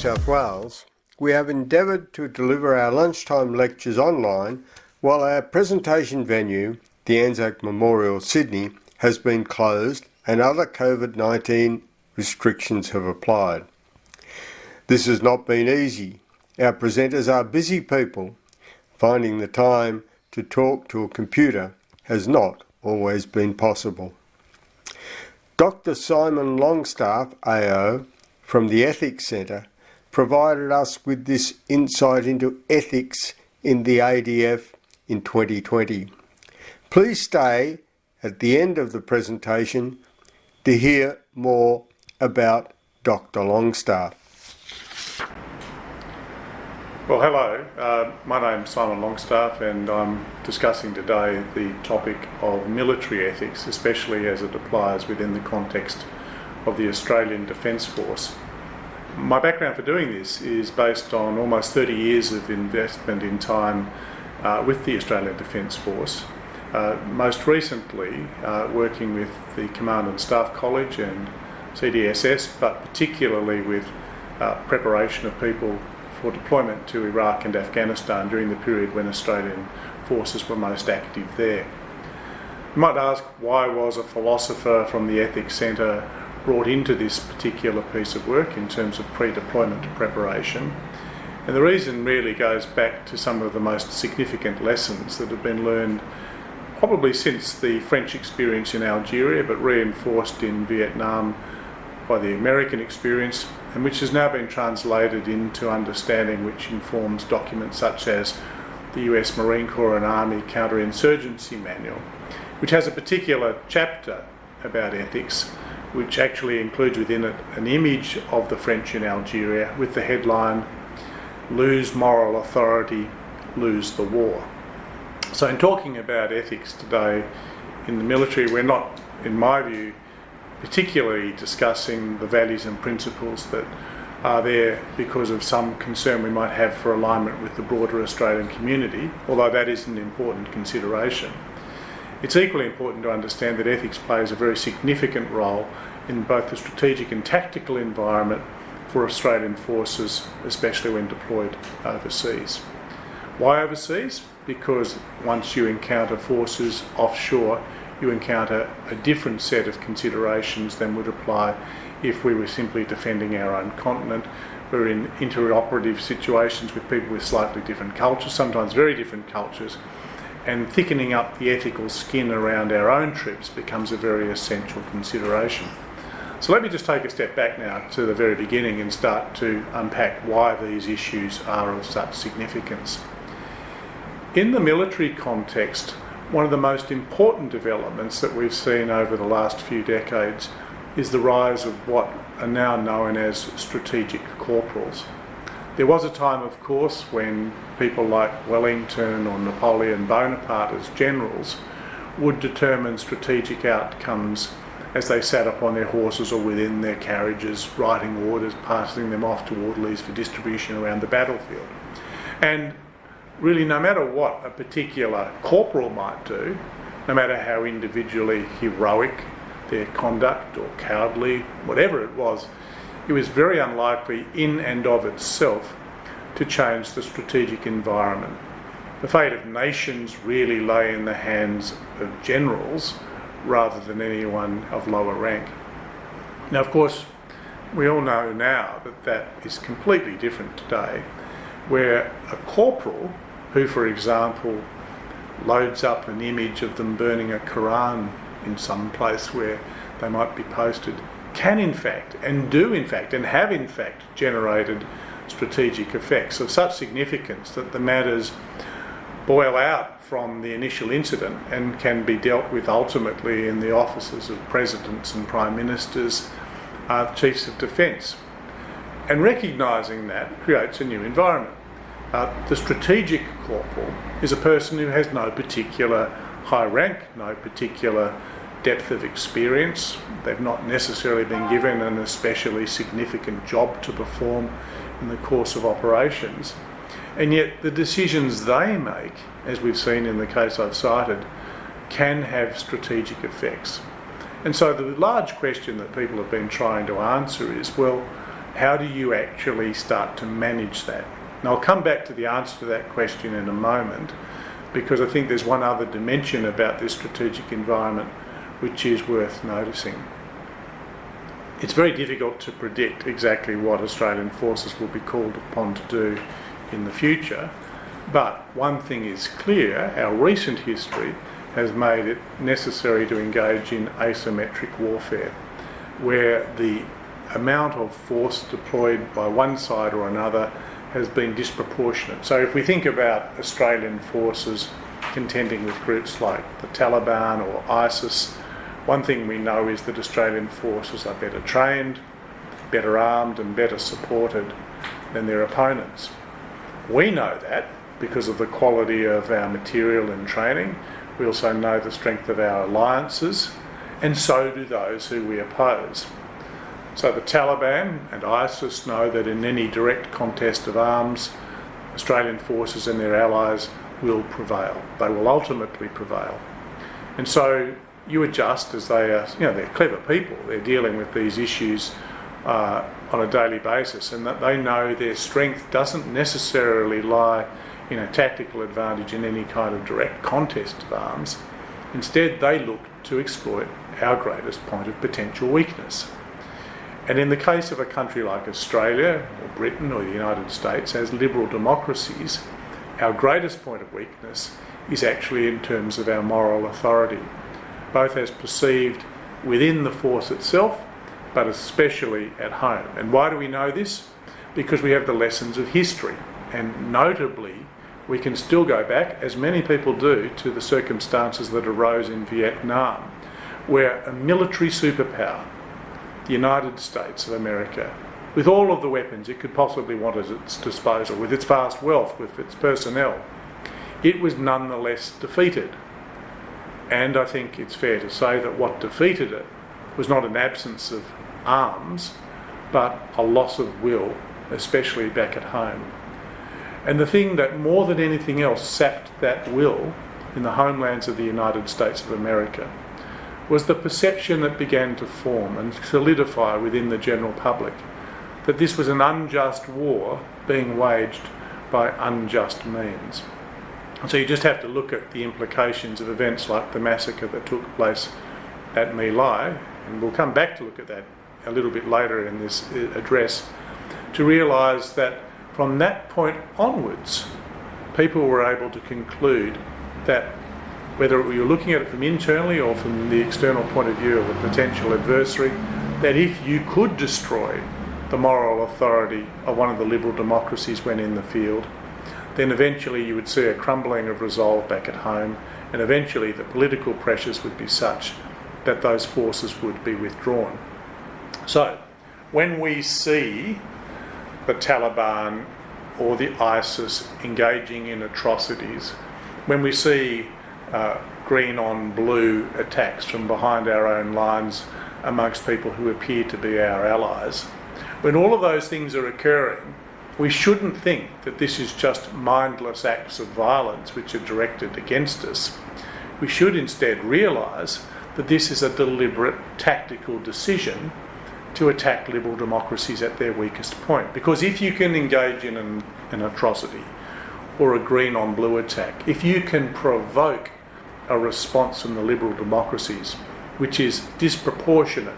South Wales, we have endeavoured to deliver our lunchtime lectures online while our presentation venue, the Anzac Memorial Sydney, has been closed and other COVID-19 restrictions have applied. This has not been easy. Our presenters are busy people. Finding the time to talk to a computer has not always been possible. Dr. Simon Longstaff AO from the Ethics Centre provided us with this insight into ethics in the ADF in 2020. Please stay at the end of the presentation to hear more about Dr. Longstaff. Well, hello. My name's Simon Longstaff and I'm discussing today the topic of military ethics, especially as it applies within the context of the Australian Defence Force. My background for doing this is based on almost 30 years of investment in time with the Australian Defence Force, most recently working with the Command and Staff College and CDSS, but particularly with preparation of people for deployment to Iraq and Afghanistan during the period when Australian forces were most active there. You might ask, why was a philosopher from the Ethics Centre brought into this particular piece of work in terms of pre-deployment preparation? And the reason really goes back to some of the most significant lessons that have been learned probably since the French experience in Algeria, but reinforced in Vietnam by the American experience, and which has now been translated into understanding which informs documents such as the US Marine Corps and Army Counterinsurgency Manual, which has a particular chapter about ethics, which actually includes within it an image of the French in Algeria with the headline, "Lose moral authority, lose the war." So in talking about ethics today in the military, we're not, in my view, particularly discussing the values and principles that are there because of some concern we might have for alignment with the broader Australian community, although that is an important consideration. It's equally important to understand that ethics plays a very significant role in both the strategic and tactical environment for Australian forces, especially when deployed overseas. Why overseas? Because once you encounter forces offshore, you encounter a different set of considerations than would apply if we were simply defending our own continent. We're in interoperative situations with people with slightly different cultures, sometimes very different cultures, and thickening up the ethical skin around our own troops becomes a very essential consideration. So let me just take a step back now to the very beginning and start to unpack why these issues are of such significance. In the military context, one of the most important developments that we've seen over the last few decades is the rise of what are now known as strategic corporals. There was a time, of course, when people like Wellington or Napoleon Bonaparte as generals would determine strategic outcomes as they sat upon their horses or within their carriages, writing orders, passing them off to orderlies for distribution around the battlefield. And really, no matter what a particular corporal might do, no matter how individually heroic their conduct or cowardly, whatever it was very unlikely in and of itself to change the strategic environment. The fate of nations really lay in the hands of generals rather than anyone of lower rank. Now, of course, we all know now that that is completely different today, where a corporal who, for example, loads up an image of them burning a Quran in some place where they might be posted, can in fact, and do in fact, and have in fact generated strategic effects of such significance that the matters boil out from the initial incident and can be dealt with ultimately in the offices of presidents and prime ministers, chiefs of defence. And recognising that creates a new environment. The strategic corporal is a person who has no particular high rank, no particular depth of experience. They've not necessarily been given an especially significant job to perform in the course of operations. And yet the decisions they make, as we've seen in the case I've cited, can have strategic effects. And so the large question that people have been trying to answer is, well, how do you actually start to manage that? And I'll come back to the answer to that question in a moment, because I think there's one other dimension about this strategic environment which is worth noticing. It's very difficult to predict exactly what Australian forces will be called upon to do in the future, but one thing is clear: our recent history has made it necessary to engage in asymmetric warfare, where the amount of force deployed by one side or another has been disproportionate. So if we think about Australian forces contending with groups like the Taliban or ISIS, one thing we know is that Australian forces are better trained, better armed and better supported than their opponents. We know that because of the quality of our material and training. We also know the strength of our alliances, and so do those who we oppose. So the Taliban and ISIS know that in any direct contest of arms, Australian forces and their allies will prevail. They will ultimately prevail. And so you adjust as they are, they're clever people. They're dealing with these issues on a daily basis, and that they know their strength doesn't necessarily lie in a tactical advantage in any kind of direct contest of arms. Instead, they look to exploit our greatest point of potential weakness. And in the case of a country like Australia or Britain or the United States, as liberal democracies, our greatest point of weakness is actually in terms of our moral authority, both as perceived within the force itself, but especially at home. And why do we know this? Because we have the lessons of history, and notably we can still go back, as many people do, to the circumstances that arose in Vietnam, where a military superpower, the United States of America, with all of the weapons it could possibly want at its disposal, with its vast wealth, with its personnel, it was nonetheless defeated. And I think it's fair to say that what defeated it was not an absence of arms, but a loss of will, especially back at home. And the thing that more than anything else sapped that will in the homelands of the United States of America was the perception that began to form and solidify within the general public that this was an unjust war being waged by unjust means. And so you just have to look at the implications of events like the massacre that took place at My Lai, and we'll come back to look at that a little bit later in this address, to realise that from that point onwards, people were able to conclude that whether we were looking at it from internally or from the external point of view of a potential adversary, that if you could destroy the moral authority of one of the liberal democracies when in the field, then eventually you would see a crumbling of resolve back at home, and eventually the political pressures would be such that those forces would be withdrawn. So, when we see the Taliban or the ISIS engaging in atrocities, when we see green on blue attacks from behind our own lines amongst people who appear to be our allies, when all of those things are occurring, we shouldn't think that this is just mindless acts of violence which are directed against us. We should instead realise that this is a deliberate tactical decision to attack liberal democracies at their weakest point. Because if you can engage in an atrocity or a green on blue attack, if you can provoke a response from the liberal democracies which is disproportionate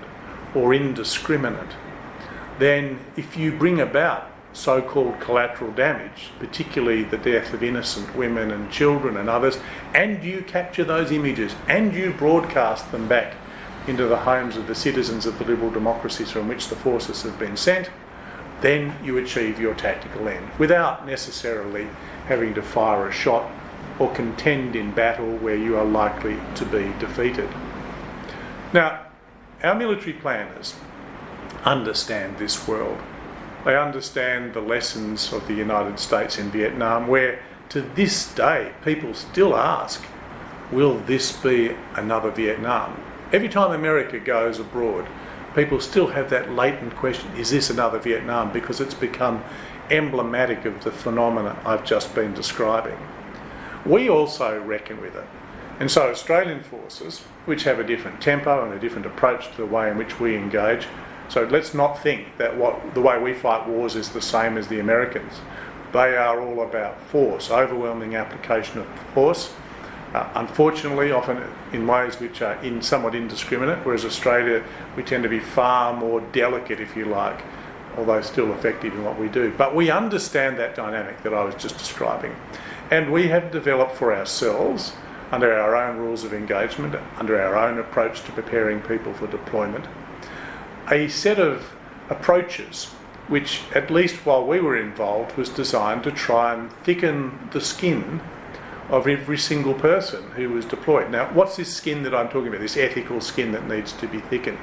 or indiscriminate, then if you bring about so-called collateral damage, particularly the death of innocent women and children and others, and you capture those images and you broadcast them back into the homes of the citizens of the liberal democracies from which the forces have been sent, then you achieve your tactical end without necessarily having to fire a shot or contend in battle where you are likely to be defeated. Now, our military planners understand this world. They understand the lessons of the United States in Vietnam, where to this day people still ask, will this be another Vietnam? Every time America goes abroad, people still have that latent question, is this another Vietnam? Because it's become emblematic of the phenomena I've just been describing. We also reckon with it. And so Australian forces, which have a different tempo and a different approach to the way in which we engage, So let's not think that the way we fight wars is the same as the Americans. They are all about force, overwhelming application of force. Unfortunately, often in ways which are somewhat indiscriminate, whereas Australia, we tend to be far more delicate, if you like, although still effective in what we do. But we understand that dynamic that I was just describing. And we have developed for ourselves, under our own rules of engagement, under our own approach to preparing people for deployment, a set of approaches which, at least while we were involved, was designed to try and thicken the skin of every single person who was deployed. Now, what's this skin that I'm talking about, this ethical skin that needs to be thickened?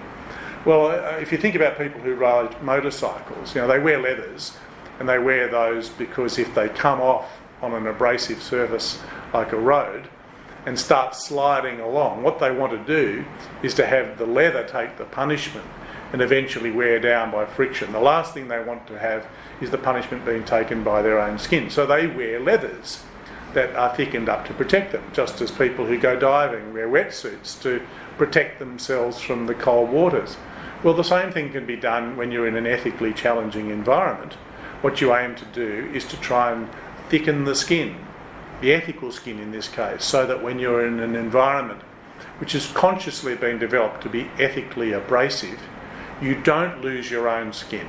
Well, if you think about people who ride motorcycles, they wear leathers, and they wear those because if they come off on an abrasive surface like a road and start sliding along, what they want to do is to have the leather take the punishment and eventually wear down by friction. The last thing they want to have is the punishment being taken by their own skin. So they wear leathers that are thickened up to protect them, just as people who go diving wear wetsuits to protect themselves from the cold waters. Well, the same thing can be done when you're in an ethically challenging environment. What you aim to do is to try and thicken the skin, the ethical skin in this case, so that when you're in an environment which has consciously been developed to be ethically abrasive, you don't lose your own skin.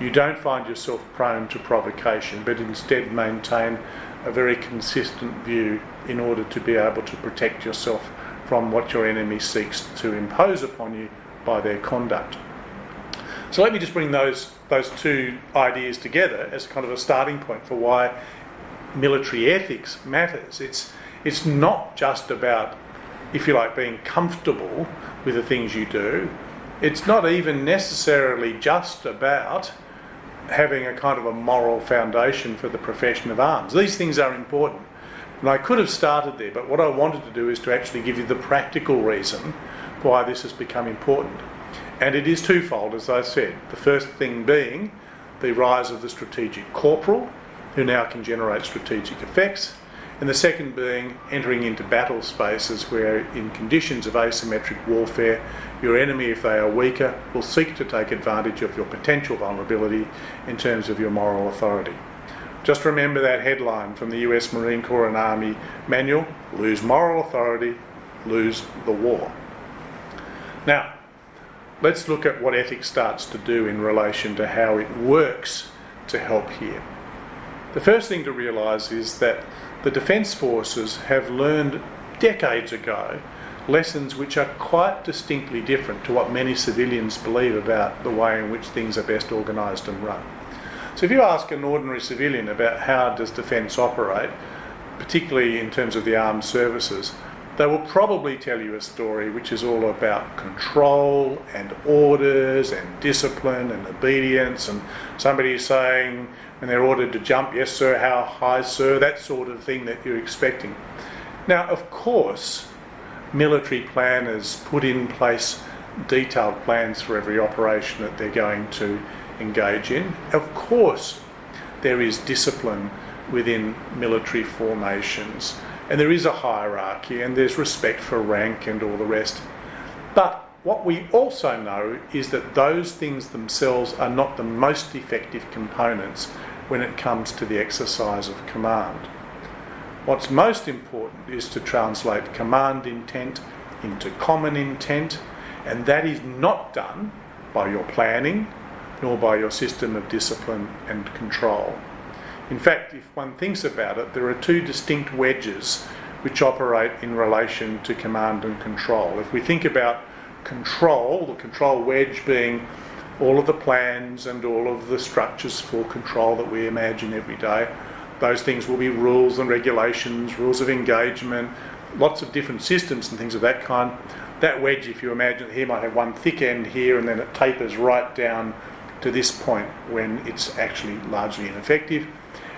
You don't find yourself prone to provocation, but instead maintain a very consistent view in order to be able to protect yourself from what your enemy seeks to impose upon you by their conduct. So let me just bring those two ideas together as kind of a starting point for why military ethics matters. It's not just about, if you like, being comfortable with the things you do. It's not even necessarily just about having a kind of a moral foundation for the profession of arms. These things are important. And I could have started there, but what I wanted to do is to actually give you the practical reason why this has become important. And it is twofold, as I said. The first thing being the rise of the Strategic Corporal, who now can generate strategic effects. And the second being entering into battle spaces where, in conditions of asymmetric warfare, your enemy, if they are weaker, will seek to take advantage of your potential vulnerability in terms of your moral authority. Just remember that headline from the US Marine Corps and Army manual: lose moral authority, lose the war. Now, let's look at what ethics starts to do in relation to how it works to help here. The first thing to realise is that the Defence Forces have learned decades ago lessons which are quite distinctly different to what many civilians believe about the way in which things are best organised and run. So if you ask an ordinary civilian about how does defence operate, particularly in terms of the armed services, they will probably tell you a story which is all about control and orders and discipline and obedience, and somebody saying when they're ordered to jump, yes sir, how high sir, that sort of thing that you're expecting. Now, of course, military planners put in place detailed plans for every operation that they're going to engage in. Of course, there is discipline within military formations, and there is a hierarchy, and there's respect for rank and all the rest. But what we also know is that those things themselves are not the most effective components when it comes to the exercise of command. What's most important is to translate command intent into common intent, and that is not done by your planning nor by your system of discipline and control. In fact, if one thinks about it, there are two distinct wedges which operate in relation to command and control. If we think about control, the control wedge being all of the plans and all of the structures for control that we imagine every day, those things will be rules and regulations, rules of engagement, lots of different systems and things of that kind. That wedge, if you imagine it here, might have one thick end here, and then it tapers right down to this point when it's actually largely ineffective.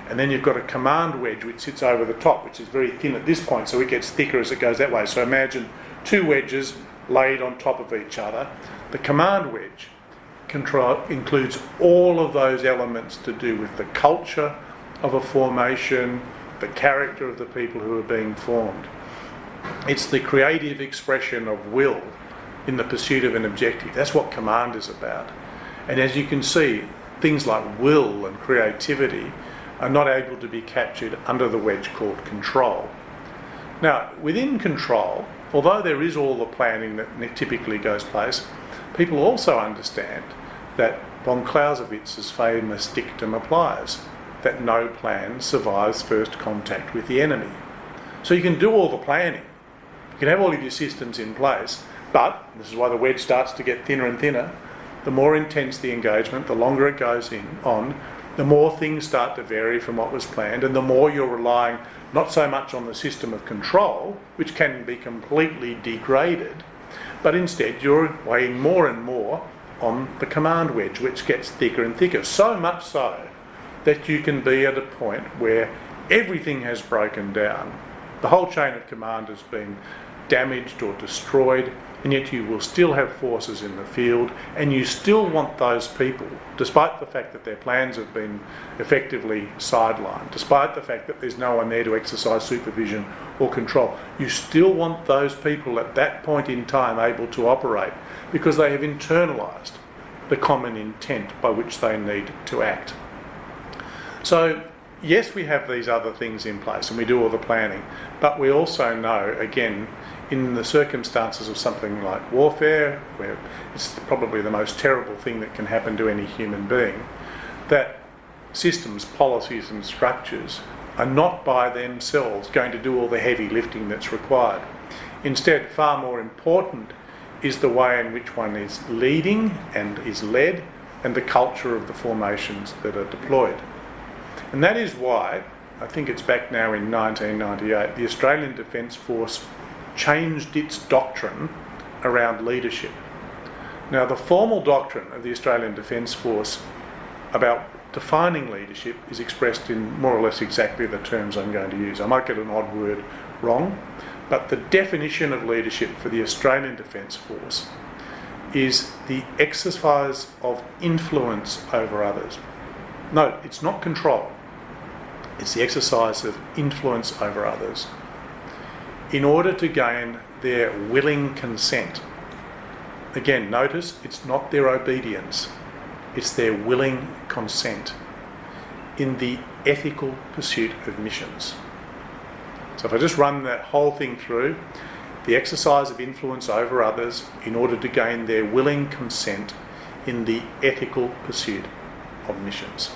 And then you've got a command wedge which sits over the top, which is very thin at this point, so it gets thicker as it goes that way. So imagine two wedges laid on top of each other. The command wedge includes all of those elements to do with the culture of a formation, the character of the people who are being formed. It's the creative expression of will in the pursuit of an objective. That's what command is about. And as you can see, things like will and creativity are not able to be captured under the wedge called control. Now, within control, although there is all the planning that typically goes place, people also understand that von Clausewitz's famous dictum applies, that no plan survives first contact with the enemy. So you can do all the planning, you can have all of your systems in place, but, this is why the wedge starts to get thinner and thinner, the more intense the engagement, the longer it goes on, the more things start to vary from what was planned, and the more you're relying not so much on the system of control, which can be completely degraded, but instead you're weighing more and more on the command wedge, which gets thicker and thicker, so much so that you can be at a point where everything has broken down. The whole chain of command has been damaged or destroyed, and yet you will still have forces in the field, and you still want those people, despite the fact that their plans have been effectively sidelined, despite the fact that there's no one there to exercise supervision or control, you still want those people at that point in time able to operate because they have internalised the common intent by which they need to act. So, yes, we have these other things in place and we do all the planning, but we also know, again, in the circumstances of something like warfare, where it's probably the most terrible thing that can happen to any human being, that systems, policies and structures are not by themselves going to do all the heavy lifting that's required. Instead, far more important is the way in which one is leading and is led, and the culture of the formations that are deployed. And that is why, I think it's back now in 1998, the Australian Defence Force changed its doctrine around leadership. Now, the formal doctrine of the Australian Defence Force about defining leadership is expressed in more or less exactly the terms I'm going to use. I might get an odd word wrong, but the definition of leadership for the Australian Defence Force is the exercise of influence over others. No, it's not control. It's the exercise of influence over others in order to gain their willing consent. Again, notice it's not their obedience, it's their willing consent in the ethical pursuit of missions. So if I just run that whole thing through, the exercise of influence over others in order to gain their willing consent in the ethical pursuit of missions.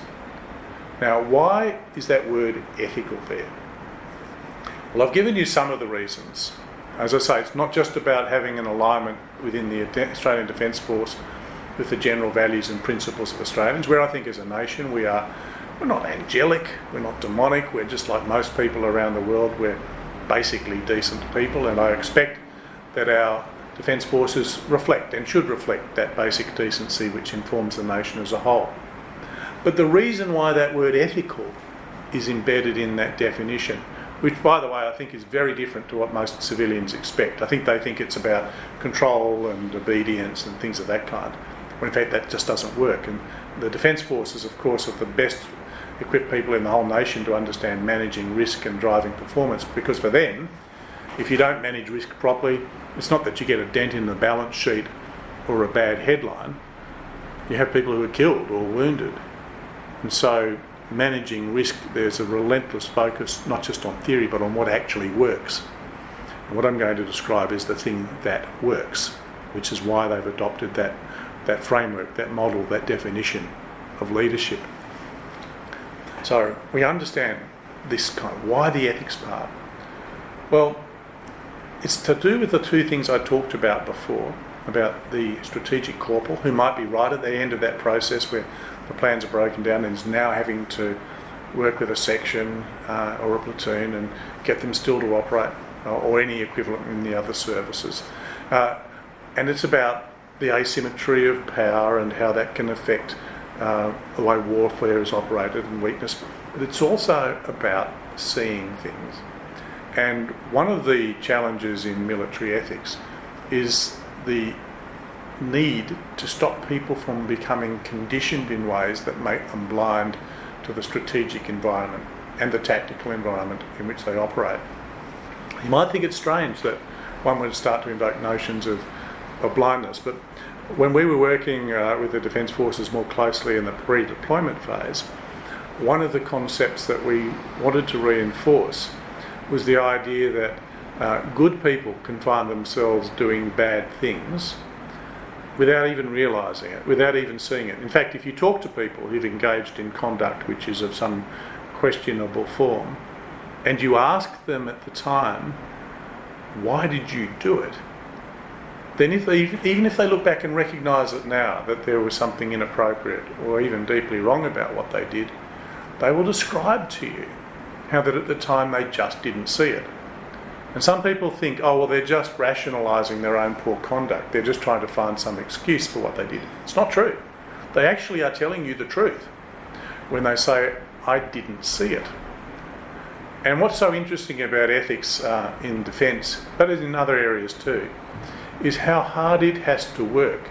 Now, why is that word ethical there? Well, I've given you some of the reasons. As I say, it's not just about having an alignment within the Australian Defence Force with the general values and principles of Australians, where I think as a nation we're not angelic, we're not demonic, we're just like most people around the world, we're basically decent people, and I expect that our Defence Forces reflect and should reflect that basic decency which informs the nation as a whole. But the reason why that word ethical is embedded in that definition, which, by the way, I think is very different to what most civilians expect. I think they think it's about control and obedience and things of that kind, when in fact that just doesn't work. And the Defence Forces, of course, are the best equipped people in the whole nation to understand managing risk and driving performance, because for them, if you don't manage risk properly, it's not that you get a dent in the balance sheet or a bad headline. You have people who are killed or wounded. And so managing risk, there's a relentless focus not just on theory but on what actually works. And what I'm going to describe is the thing that works, which is why they've adopted that framework, that model, that definition of leadership. So we understand this kind of, why the ethics part? Well, it's to do with the two things I talked about before, about the Strategic Corporal, who might be right at the end of that process where the plans are broken down and is now having to work with a section or a platoon and get them still to operate, or any equivalent in the other services. And it's about the asymmetry of power and how that can affect the way warfare is operated and weakness. But it's also about seeing things. And one of the challenges in military ethics is the need to stop people from becoming conditioned in ways that make them blind to the strategic environment and the tactical environment in which they operate. You might think it's strange that one would start to invoke notions of of blindness. But when we were working with the Defence Forces more closely in the pre-deployment phase, one of the concepts that we wanted to reinforce was the idea that good people can find themselves doing bad things without even realising it, without even seeing it. In fact, if you talk to people who've engaged in conduct which is of some questionable form, and you ask them at the time, why did you do it? Then even if they look back and recognise it now, that there was something inappropriate or even deeply wrong about what they did, they will describe to you how that at the time they just didn't see it. And some people think, oh, well, they're just rationalising their own poor conduct. They're just trying to find some excuse for what they did. It's not true. They actually are telling you the truth when they say, I didn't see it. And what's so interesting about ethics in defence, but in other areas too, is how hard it has to work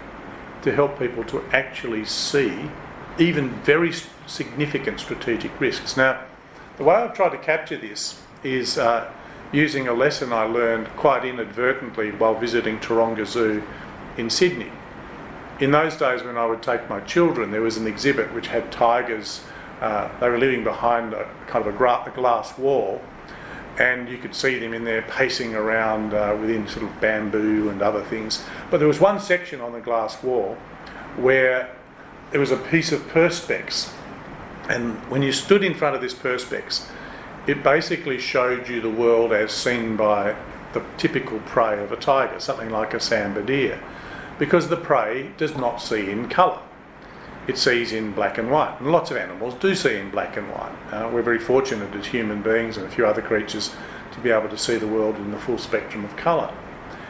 to help people to actually see even very significant strategic risks. Now, the way I've tried to capture this is using a lesson I learned quite inadvertently while visiting Taronga Zoo in Sydney. In those days when I would take my children, there was an exhibit which had tigers. They were living behind a kind of a glass wall, and you could see them in there pacing around within sort of bamboo and other things. But there was one section on the glass wall where there was a piece of perspex, and when you stood in front of this perspex, it basically showed you the world as seen by the typical prey of a tiger, something like a sambar deer, because the prey does not see in colour. It sees in black and white, and lots of animals do see in black and white. We're very fortunate as human beings and a few other creatures to be able to see the world in the full spectrum of colour.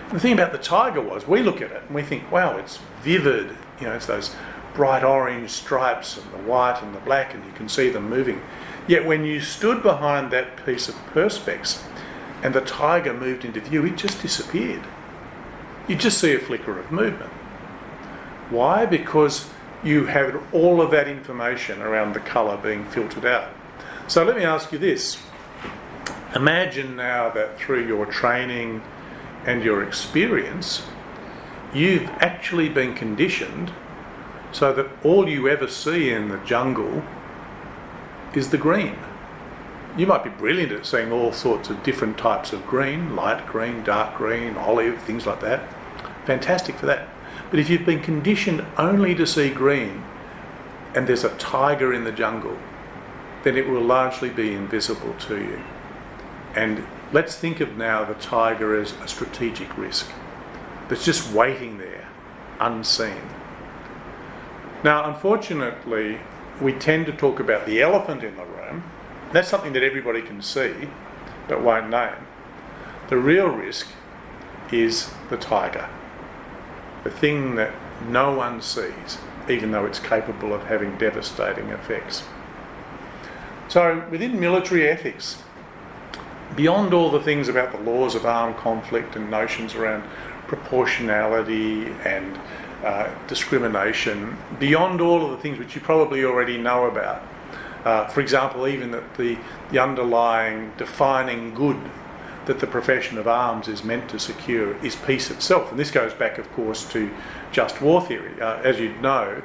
And the thing about the tiger was, we look at it and we think, wow, it's vivid, it's those bright orange stripes and the white and the black, and you can see them moving. Yet when you stood behind that piece of perspex and the tiger moved into view, it just disappeared. You just see a flicker of movement. Why? Because you had all of that information around the colour being filtered out. So let me ask you this. Imagine now that through your training and your experience, you've actually been conditioned so that all you ever see in the jungle is the green. You might be brilliant at seeing all sorts of different types of green, light green, dark green, olive, things like that. Fantastic for that. But if you've been conditioned only to see green and there's a tiger in the jungle, then it will largely be invisible to you. And let's think of now the tiger as a strategic risk that's just waiting there, unseen. Now, unfortunately, we tend to talk about the elephant in the room. That's something that everybody can see but won't name. The real risk is the tiger, the thing that no one sees, even though it's capable of having devastating effects. So within military ethics, beyond all the things about the laws of armed conflict and notions around proportionality and discrimination, beyond all of the things which you probably already know about, for example, even that the underlying defining good that the profession of arms is meant to secure is peace itself. And this goes back, of course, to just war theory. As you know,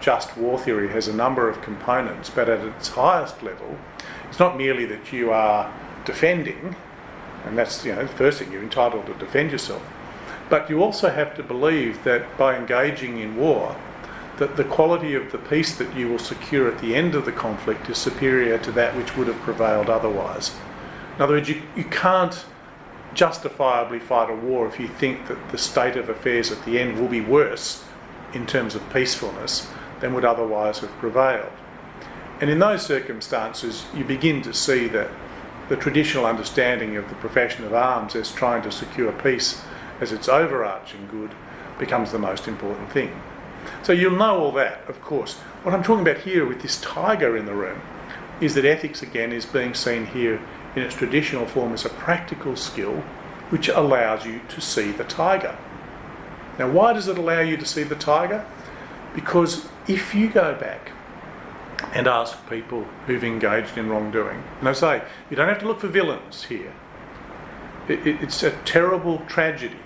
just war theory has a number of components, but at its highest level, it's not merely that you are defending, and that's the first thing, you're entitled to defend yourself, but you also have to believe that by engaging in war, that the quality of the peace that you will secure at the end of the conflict is superior to that which would have prevailed otherwise. In other words, you can't justifiably fight a war if you think that the state of affairs at the end will be worse in terms of peacefulness than would otherwise have prevailed. And in those circumstances, you begin to see that the traditional understanding of the profession of arms as trying to secure peace as its overarching good becomes the most important thing. So you'll know all that, of course. What I'm talking about here with this tiger in the room is that ethics, again, is being seen here in its traditional form as a practical skill which allows you to see the tiger. Now, why does it allow you to see the tiger? Because if you go back and ask people who've engaged in wrongdoing, and I say, you don't have to look for villains here. It's a terrible tragedy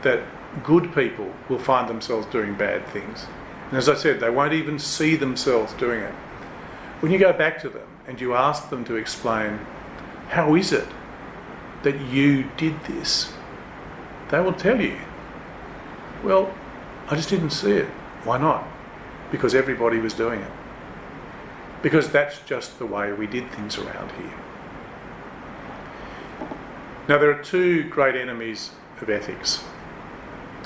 that good people will find themselves doing bad things. And as I said, they won't even see themselves doing it. When you go back to them and you ask them to explain, how is it that you did this? They will tell you, well, I just didn't see it. Why not? Because everybody was doing it. Because that's just the way we did things around here. Now, there are two great enemies of ethics,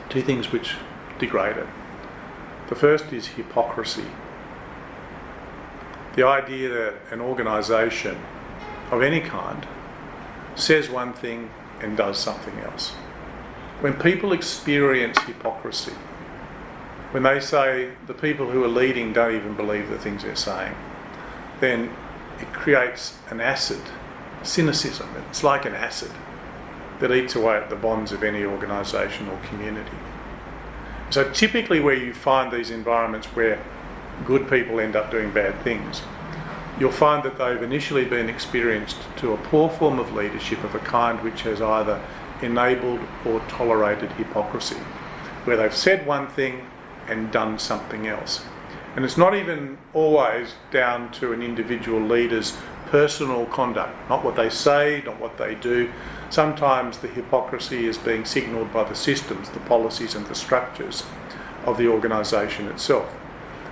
two things which degrade it. The first is hypocrisy. The idea that an organisation of any kind says one thing and does something else. When people experience hypocrisy, when they say the people who are leading don't even believe the things they're saying, then it creates an acid, cynicism. It's like an acid that eats away at the bonds of any organisation or community. So typically where you find these environments where good people end up doing bad things, you'll find that they've initially been experienced to a poor form of leadership of a kind which has either enabled or tolerated hypocrisy, where they've said one thing and done something else. And it's not even always down to an individual leader's personal conduct, not what they say, not what they do. Sometimes the hypocrisy is being signalled by the systems, the policies and the structures of the organisation itself.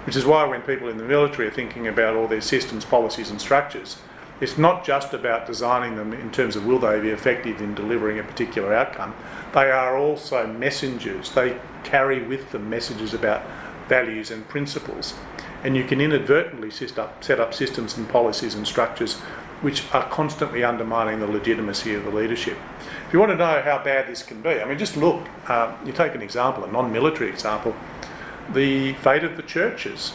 Which is why when people in the military are thinking about all their systems, policies and structures, it's not just about designing them in terms of will they be effective in delivering a particular outcome. They are also messengers. They carry with them messages about values and principles. And you can inadvertently set up systems and policies and structures which are constantly undermining the legitimacy of the leadership. If you want to know how bad this can be, I mean, just look, you take an example, a non-military example, the fate of the churches,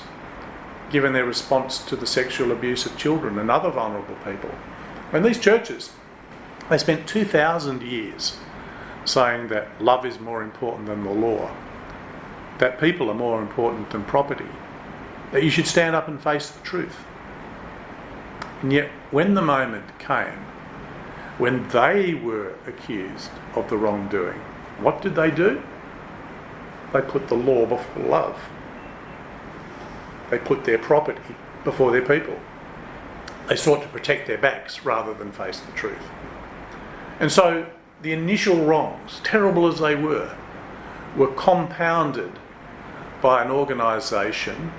given their response to the sexual abuse of children and other vulnerable people. And these churches, they spent 2,000 years saying that love is more important than the law, that people are more important than property, that you should stand up and face the truth. And yet, when the moment came, when they were accused of the wrongdoing, what did they do? They put the law before love. They put their property before their people. They sought to protect their backs rather than face the truth. And so the initial wrongs, terrible as they were compounded by an organisation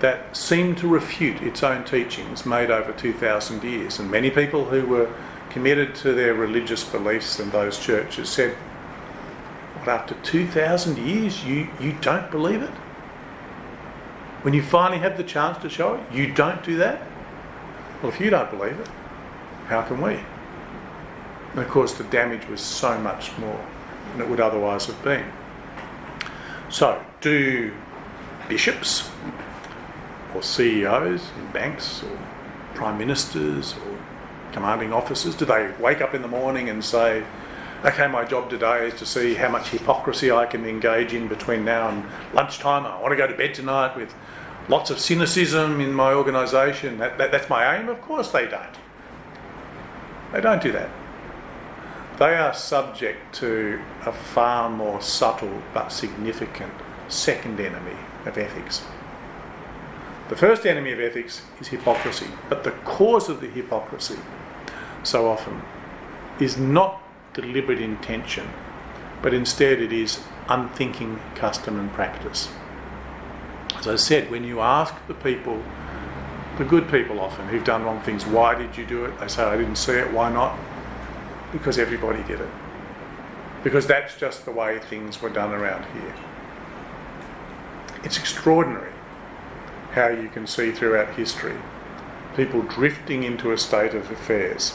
that seemed to refute its own teachings made over 2,000 years. And many people who were committed to their religious beliefs in those churches said, what, after 2,000 years you don't believe it? When you finally have the chance to show it, you don't do that? Well, if you don't believe it, how can we? And of course the damage was so much more than it would otherwise have been. So, do bishops or CEOs in banks or prime ministers or commanding officers, do they wake up in the morning and say, okay, my job today is to see how much hypocrisy I can engage in between now and lunchtime. I want to go to bed tonight with lots of cynicism in my organisation. That's my aim? Of course they don't. They don't do that. They are subject to a far more subtle but significant second enemy of ethics. The first enemy of ethics is hypocrisy, but the cause of the hypocrisy so often is not deliberate intention, but instead it is unthinking custom and practice. As I said, when you ask the people, the good people often, who've done wrong things, why did you do it? They say, I didn't see it. Why not? Because everybody did it. Because that's just the way things were done around here. It's extraordinary how you can see throughout history people drifting into a state of affairs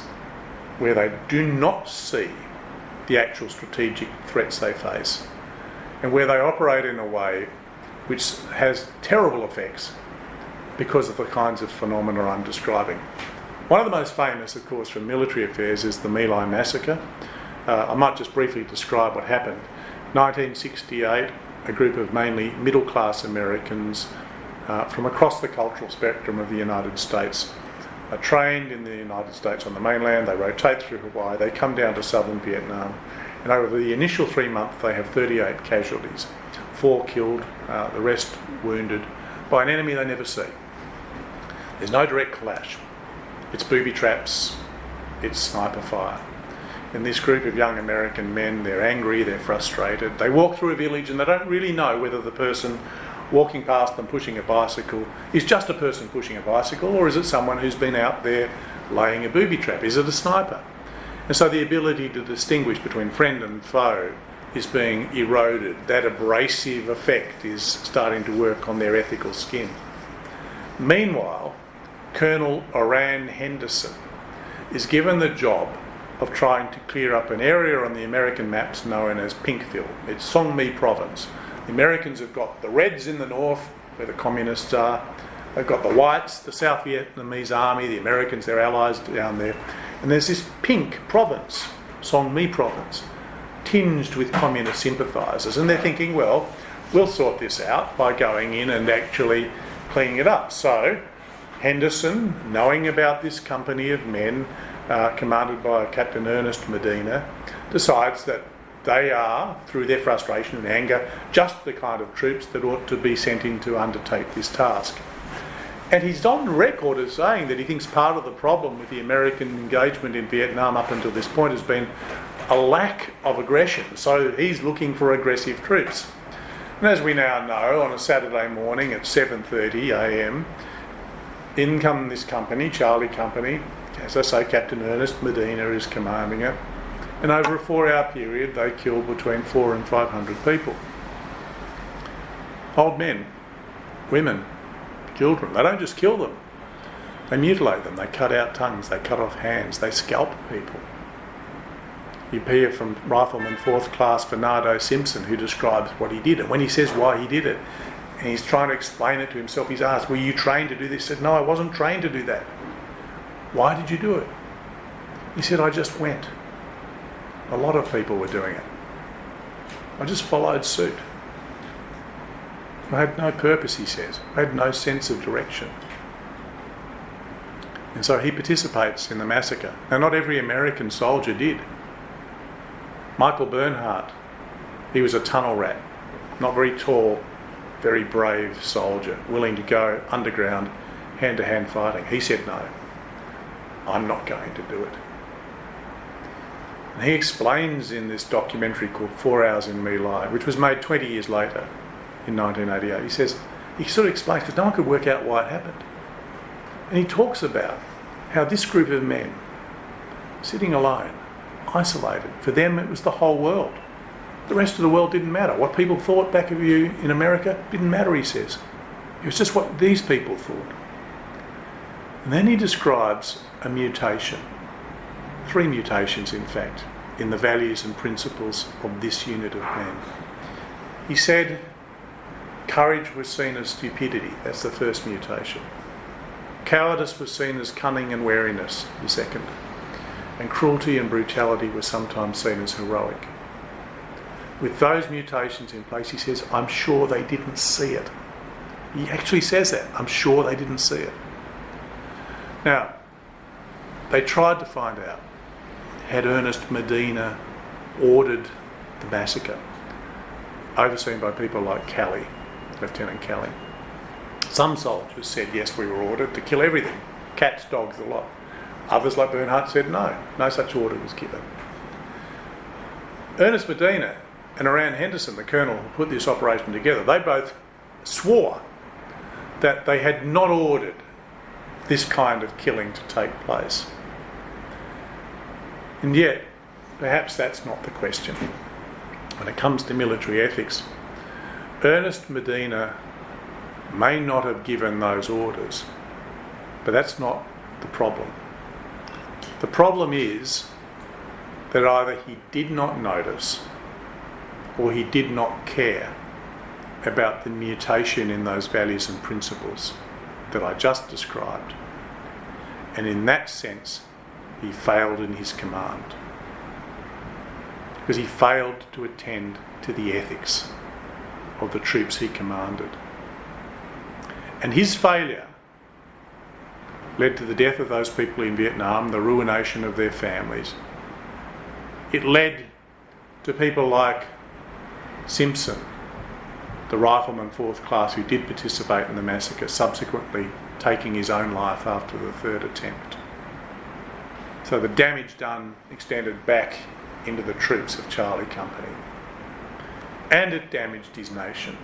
where they do not see the actual strategic threats they face, and where they operate in a way which has terrible effects because of the kinds of phenomena I'm describing. One of the most famous, of course, from military affairs is the I Massacre. I might just briefly describe what happened. 1968, a group of mainly middle-class Americans from across the cultural spectrum of the United States are trained in the United States on the mainland. They rotate through Hawaii. They come down to southern Vietnam And over the initial 3 months, they have 38 casualties, 4 killed, the rest wounded, by an enemy they never see. There's no direct clash. It's booby traps, it's sniper fire. And this group of young American men, they're angry, they're frustrated. They walk through a village and they don't really know whether the person walking past them pushing a bicycle is just a person pushing a bicycle, or is it someone who's been out there laying a booby trap? Is it a sniper? And so the ability to distinguish between friend and foe is being eroded. That abrasive effect is starting to work on their ethical skin. Meanwhile, Colonel Oran Henderson is given the job of trying to clear up an area on the American maps known as Pinkville. It's Song Mi province. The Americans have got the Reds in the north, where the communists are. They've got the Whites, the South Vietnamese army, the Americans, their allies down there. And there's this pink province, Song Mi province, tinged with communist sympathisers. And they're thinking, well, we'll sort this out by going in and actually cleaning it up. So Henderson, knowing about this company of men, commanded by Captain Ernest Medina, decides that they are, through their frustration and anger, just the kind of troops that ought to be sent in to undertake this task. And he's on record as saying that he thinks part of the problem with the American engagement in Vietnam up until this point has been a lack of aggression. So he's looking for aggressive troops. And as we now know, on a Saturday morning at 7:30 a.m, in come this company, Charlie Company. As I say, Captain Ernest Medina is commanding it. And over a 4-hour period, they kill between 400 and 500 people. Old men, women, children. They don't just kill them. They mutilate them. They cut out tongues. They cut off hands. They scalp people. You hear from Rifleman 4th Class Bernardo Simpson, who describes what he did. And when he says why he did it, and he's trying to explain it to himself, he's asked, were you trained to do this? He said, no, I wasn't trained to do that. Why did you do it? He said, I just went. A lot of people were doing it. I just followed suit. I had no purpose, he says. I had no sense of direction. And so he participates in the massacre. Now, not every American soldier did. Michael Bernhardt, he was a tunnel rat, not very tall, very brave soldier, willing to go underground, hand-to-hand fighting. He said, no, I'm not going to do it. And he explains in this documentary called 4 Hours in My Life, which was made 20 years later in 1988. He says, he sort of explains, because no one could work out why it happened. And he talks about how this group of men, sitting alone, isolated, for them it was the whole world. The rest of the world didn't matter. What people thought back of you in America didn't matter, he says. It was just what these people thought. And then he describes a mutation, 3 mutations in fact, in the values and principles of this unit of men. He said courage was seen as stupidity, that's the first mutation. Cowardice was seen as cunning and wariness, the second. And cruelty and brutality were sometimes seen as heroic. With those mutations in place, he says, I'm sure they didn't see it. He actually says that. I'm sure they didn't see it. Now, they tried to find out, had Ernest Medina ordered the massacre, overseen by people like Kelly, Lieutenant Kelly. Some soldiers said, yes, we were ordered to kill everything, cats, dogs, the lot. Others, like Bernhardt, said no such order was given. Ernest Medina and Oran Henderson, the colonel who put this operation together, they both swore that they had not ordered this kind of killing to take place. And yet, perhaps that's not the question. When it comes to military ethics, Ernest Medina may not have given those orders, but that's not the problem. The problem is that either he did not notice or he did not care about the mutation in those values and principles that I just described. And in that sense, he failed in his command. Because he failed to attend to the ethics of the troops he commanded. And his failure led to the death of those people in Vietnam, the ruination of their families. It led to people like Simpson, the rifleman 4th class who did participate in the massacre, subsequently taking his own life after the 3rd attempt. So the damage done extended back into the troops of Charlie Company. And it damaged his nation.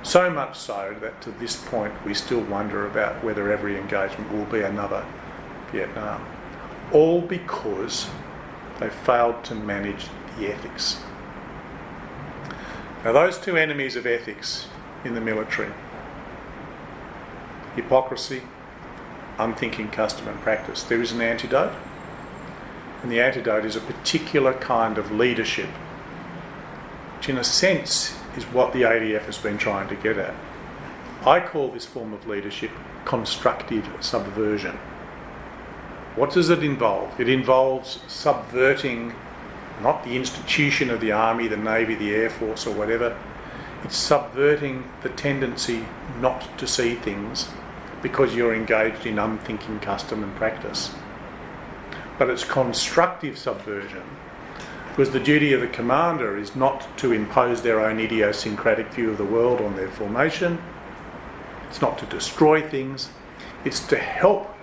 So much so that to this point we still wonder about whether every engagement will be another Vietnam. All because they failed to manage the ethics. Now those two enemies of ethics in the military, hypocrisy, unthinking custom and practice, there is an antidote. And the antidote is a particular kind of leadership, which in a sense is what the ADF has been trying to get at. I call this form of leadership constructive subversion. What does it involve? It involves subverting not the institution of the Army, the Navy, the Air Force or whatever. It's subverting the tendency not to see things because you're engaged in unthinking custom and practice. But it's constructive subversion because the duty of the commander is not to impose their own idiosyncratic view of the world on their formation. It's not to destroy things. It's to help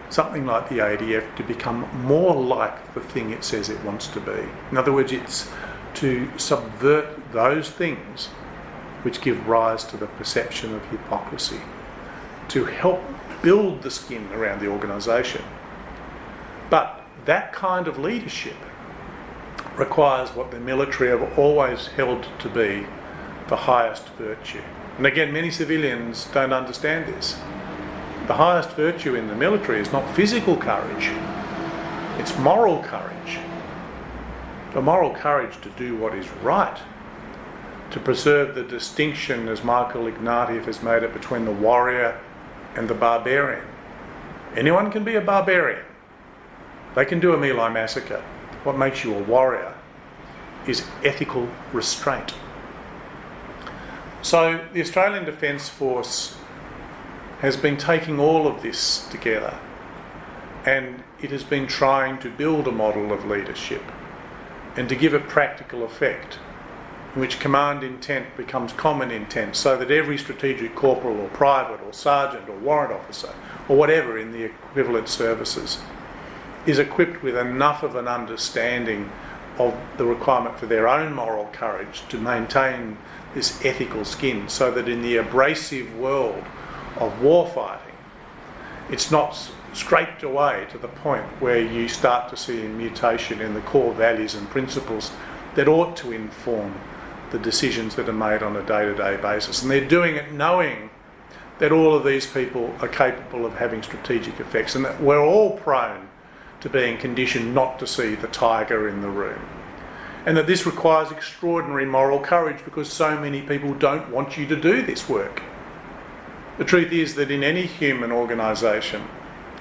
something like the ADF to become more like the thing it says it wants to be. In other words, it's to subvert those things which give rise to the perception of hypocrisy, to help build the skin around the organisation. But that kind of leadership requires what the military have always held to be the highest virtue. And again, many civilians don't understand this. The highest virtue in the military is not physical courage, it's moral courage. The moral courage to do what is right, to preserve the distinction, as Michael Ignatieff has made it, between the warrior and the barbarian. Anyone can be a barbarian. They can do a meal I Massacre. What makes you a warrior is ethical restraint. So the Australian Defence Force has been taking all of this together, and it has been trying to build a model of leadership and to give it practical effect, in which command intent becomes common intent, so that every strategic corporal or private or sergeant or warrant officer or whatever in the equivalent services is equipped with enough of an understanding of the requirement for their own moral courage to maintain this ethical skin, so that in the abrasive world of warfighting, it's not scraped away to the point where you start to see a mutation in the core values and principles that ought to inform the decisions that are made on a day-to-day basis. And they're doing it knowing that all of these people are capable of having strategic effects, and that we're all prone to being conditioned not to see the tiger in the room. And that this requires extraordinary moral courage because so many people don't want you to do this work. The truth is that in any human organisation,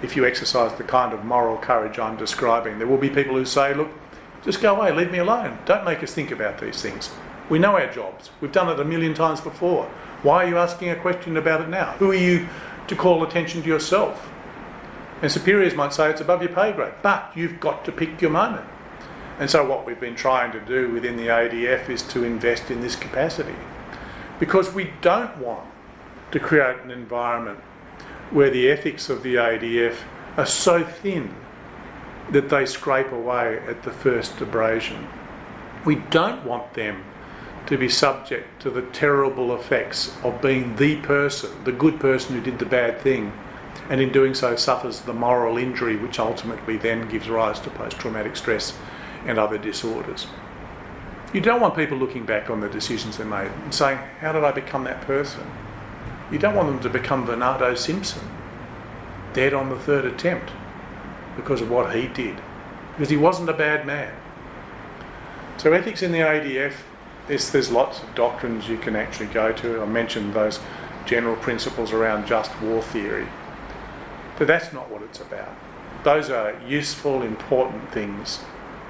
if you exercise the kind of moral courage I'm describing, there will be people who say, look, just go away, leave me alone. Don't make us think about these things. We know our jobs. We've done it a million times before. Why are you asking a question about it now? Who are you to call attention to yourself? And superiors might say it's above your pay grade, but you've got to pick your moment. And so what we've been trying to do within the ADF is to invest in this capacity, because we don't want to create an environment where the ethics of the ADF are so thin that they scrape away at the first abrasion. We don't want them to be subject to the terrible effects of being the person, the good person who did the bad thing, and in doing so suffers the moral injury which ultimately then gives rise to post-traumatic stress and other disorders. You don't want people looking back on the decisions they made and saying, how did I become that person? You don't want them to become Bernardo Simpson, dead on the 3rd attempt because of what he did, because he wasn't a bad man. So ethics in the ADF, there's lots of doctrines you can actually go to. I mentioned those general principles around just war theory, but that's not what it's about. Those are useful, important things,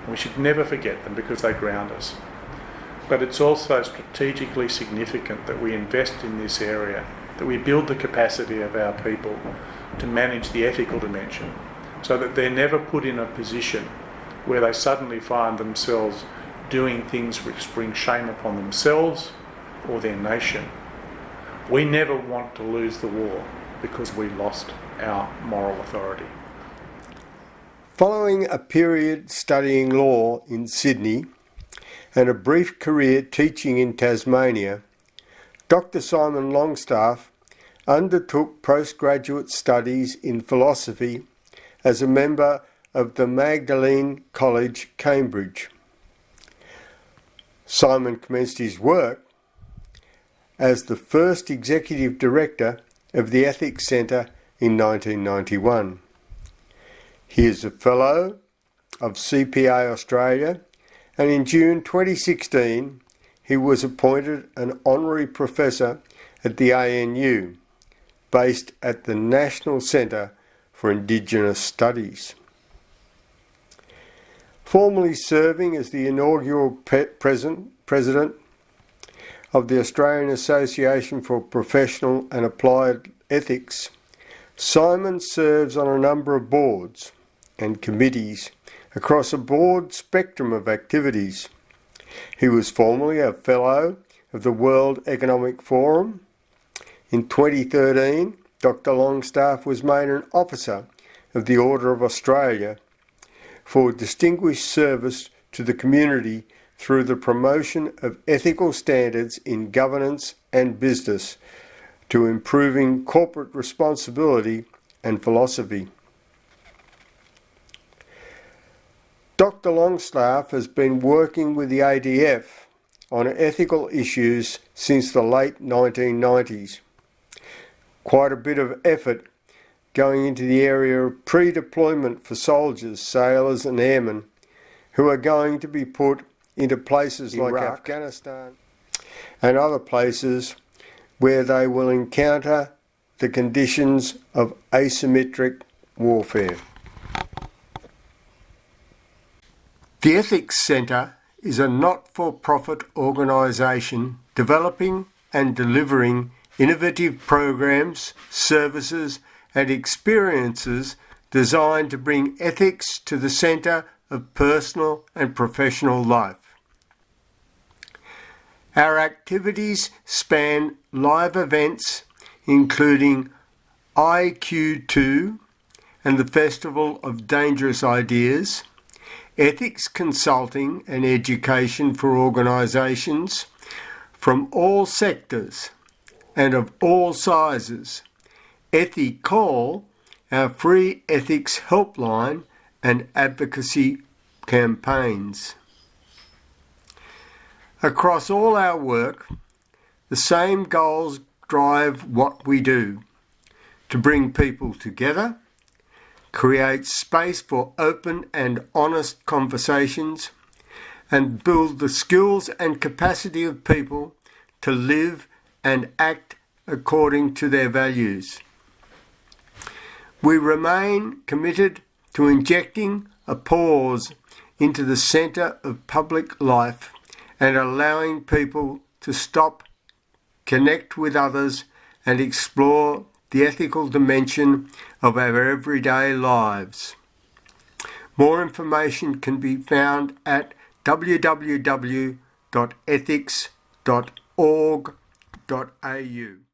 and we should never forget them because they ground us. But it's also strategically significant that we invest in this area, that we build the capacity of our people to manage the ethical dimension, so that they're never put in a position where they suddenly find themselves doing things which bring shame upon themselves or their nation. We never want to lose the war because we lost our moral authority. Following a period studying law in Sydney and a brief career teaching in Tasmania, Dr. Simon Longstaff undertook postgraduate studies in philosophy as a member of the Magdalene College, Cambridge. Simon commenced his work as the first executive director of the Ethics Centre in 1991. He is a Fellow of CPA Australia, and in June 2016 he was appointed an Honorary Professor at the ANU, based at the National Centre for Indigenous Studies. Formerly serving as the inaugural President of the Australian Association for Professional and Applied Ethics, Simon serves on a number of boards and committees across a broad spectrum of activities. He was formerly a Fellow of the World Economic Forum. In 2013, Dr. Longstaff was made an Officer of the Order of Australia for distinguished service to the community through the promotion of ethical standards in governance and business to improving corporate responsibility and philosophy. Dr. Longstaff has been working with the ADF on ethical issues since the late 1990s. Quite a bit of effort going into the area of pre-deployment for soldiers, sailors and airmen who are going to be put into places like Afghanistan and other places where they will encounter the conditions of asymmetric warfare. The Ethics Centre is a not-for-profit organisation developing and delivering innovative programs, services and experiences designed to bring ethics to the centre of personal and professional life. Our activities span live events including IQ2 and the Festival of Dangerous Ideas, ethics consulting and education for organisations from all sectors and of all sizes, Ethicall, our free ethics helpline and advocacy campaigns. Across all our work, the same goals drive what we do: to bring people together, create space for open and honest conversations, and build the skills and capacity of people to live and act according to their values. We remain committed to injecting a pause into the centre of public life and allowing people to stop, connect with others and explore the ethical dimension of our everyday lives. More information can be found at www.ethics.org.au.